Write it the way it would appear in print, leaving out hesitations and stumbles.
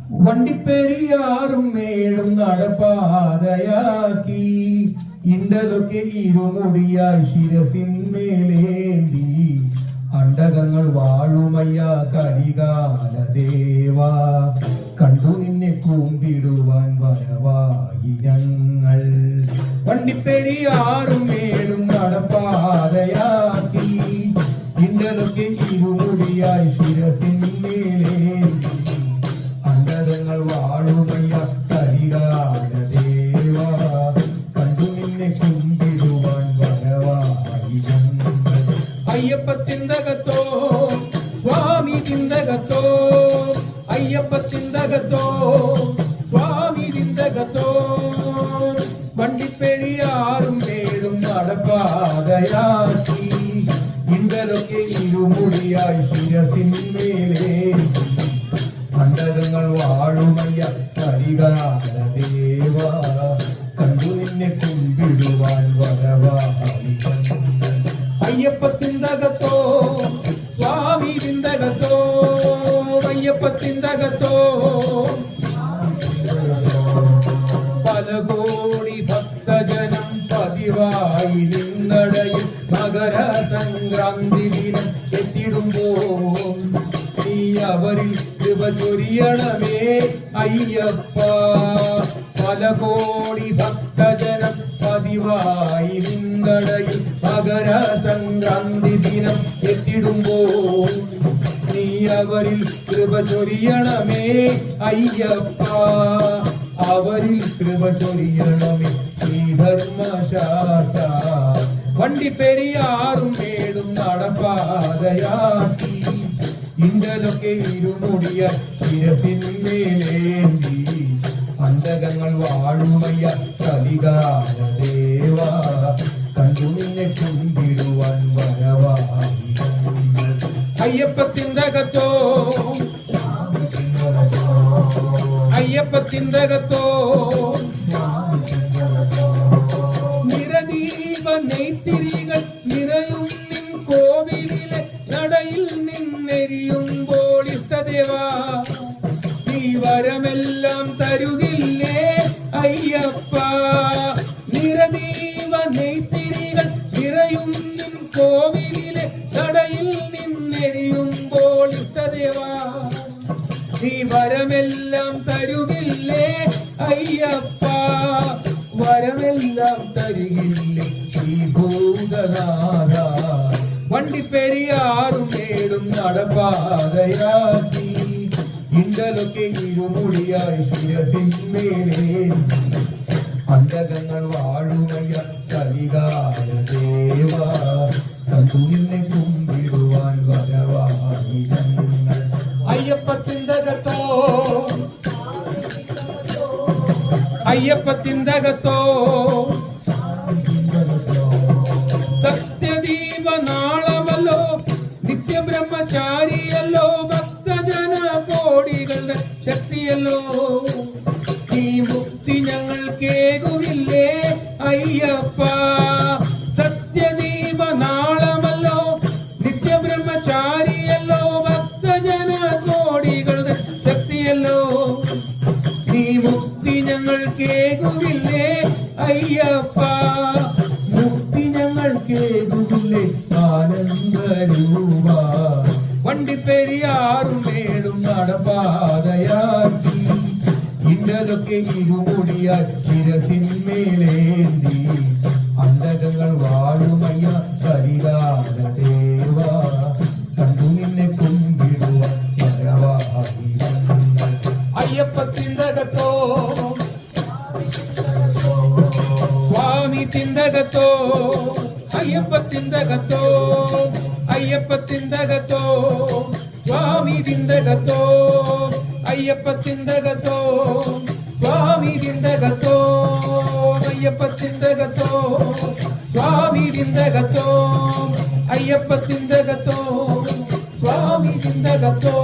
വണ്ടിപ്പെരിയാറും മേടും നടപ്പാതയാക്കി ഇണ്ടതൊക്കെ ഇരുമുടിയായി ശിരസിന്മേലേന്തി അണ്ടകങ്ങൾ വാഴുമയ്യ കരികാല ദേവാ കണ്ടു നിന്നെ കൂമ്പിടുവാൻ വരവായി ഞങ്ങൾ. വണ്ടിപ്പെരിയാറും മേടും നടപ്പാതയാക്കി ഇണ്ടതൊക്കെ ഇരുമുടിയായി ശിരസിന്മേലേന്തി അണ്ടകങ്ങൾ വാഴുമയ്യ കരികാല ദേവാ കണ്ടു നിന്നെ കുമ്പിടുവാൻ വരവായി ഞങ്ങൾ. അയ്യപ്പ ചിന്തകത്തോ സ്വാമി ചിന്തകത്തോ അയ്യപ്പ ചിന്തകത്തോ സ്വാമി ചിന്തകത്തോ വണ്ടിപ്പെരിയാറും മേടും നടപ്പാതയാക്കി ഇണ്ടലൊക്കെ ഇരുമുടിയായി ശിരസിന്മേലേ അണ്ടകങ്ങൾ വാഴുമയ്യ കരികാല ദേവാ കണ്ടു നിന്നെ കുമ്പിടുവാൻ വരവായി. അയ്യപ്പ ചിന്തകത്തോ സ്വാമി ചിന്തകത്തോ അയ്യപ്പ ചിന്തകത്തോ പല കോടി ഭക്തജനം പതിവായി നിന്നടയിൽ മകര സംക്രാന്തി ദിനം എത്തിടുമ്പോൾ നീ അവരിൽ കൃപ ചൊരിയണമേ അയ്യപ്പ. പല കോടി ഭക്തജനം പതിവായി നിന്നടയിൽ മകര സംക്രാന്തി ദിനം എത്തിടുമ്പോൾ നീ അവരിൽ കൃപ ചൊരിയണമേ അയ്യപ്പ. അവരിൽ കൃപ ചൊരിയണമേ ശ്രീധർമ്മശാസ്ത്ര വണ്ടിപ്പെരിയാറും മേടും നടപ്പാതയാക്കി ഇണ്ടലൊക്കെ ഇരുമുടിയ ശിരസിന്മേലേന്തി അണ്ടകങ്ങൾ വാഴുമയ്യ കരികാല ദേവാ കണ്ടു നിന്നെ കുമ്പിടുവാൻ വരവായി. അയ്യപ്പ ചിന്തകത്തോ അയ്യപ്പ ചിന്തകത്തോ നിറദീപ നെയ്ത്തിരികൾ നിറയും നിൻ കോവിലിലെ നടയിൽ നിന്നെരിയുമ്പോൾ ഇഷ്ടദേവാ നീ വരമെല്ലാം തരുകില്ലേ അയ്യപ്പ. നിറദീപ നെയ്ത്തിരികൾ നിറയും നിൻ കോവിലിലെ നടയിൽ നിന്നെരിയുമ്പോൾ ഇഷ്ടദേവാ നീ വരമെല്ലാം തരുകില്ലേ അയ്യപ്പ. വരമെല്ലാം തരുകില്ലേ ഈ ഭൂതനാഥ. വണ്ടിപ്പെരിയാറും മേടും നടപ്പാതയാക്കി ഇണ്ടലൊക്കെ ഇരുമുടിയായി ശിരസിന്മേലേ അണ്ടകങ്ങൾ വാഴുമയ്യ കരികാല ദേവാ കണ്ടു നിന്നെ കുമ്പിടുവാൻ വരവായി ഞങ്ങൾ. അയ്യപ്പ ചിന്തകത്തോ അയ്യപ്പ ചിന്തകത്തോ സത്യദീപ നാളമല്ലോ നിത്യബ്രഹ്മചാരിയല്ലോ ഭക്തജന കോടികളുടെ ശക്തിയല്ലോ ഈ മുക്തി ഞങ്ങൾ കേകുകില്ലേ അയ്യപ്പ. സത്യദീപ നാളമല്ലോ നിത്യബ്രഹ്മചാരിയല്ലോ ഭക്തജന കോടികളുടെ ശക്തിയല്ലോ ഈ മുക്തി ഞങ്ങൾ കേകുകില്ലേ അയ്യപ്പ. മുക്തി ഞങ്ങൾ കേകുകില്ലേ ആനന്ദരൂപ. വണ്ടിപ്പെരിയാറും മേടും നടപ്പാതയാക്കി ഇണ്ടലൊക്കെ ഇരുമുടിയായി ശിരസിന്മേലേന്തി അണ്ടകങ്ങൾ വാഴുമയ്യ കരികാല ദേവാ കണ്ടു നിന്നെ കുമ്പിടുവാൻ വരവായി. അയ്യപ്പ ചിന്തകത്തോ സ്വാമി ചിന്തകത്തോ അയ്യപ്പ ചിന്തകത്തോ അയ്യപ്പ ചിന്തകത്തോ സ്വാമി ചിന്തകത്തോ അയ്യപ്പ ചിന്തകത്തോ സ്വാമി ചിന്തകത്തോ അയ്യപ്പ ചിന്തകത്തോ സ്വാമി ചിന്തകത്തോ അയ്യപ്പ ചിന്തകത്തോ സ്വാമി ചിന്തകത്തോ.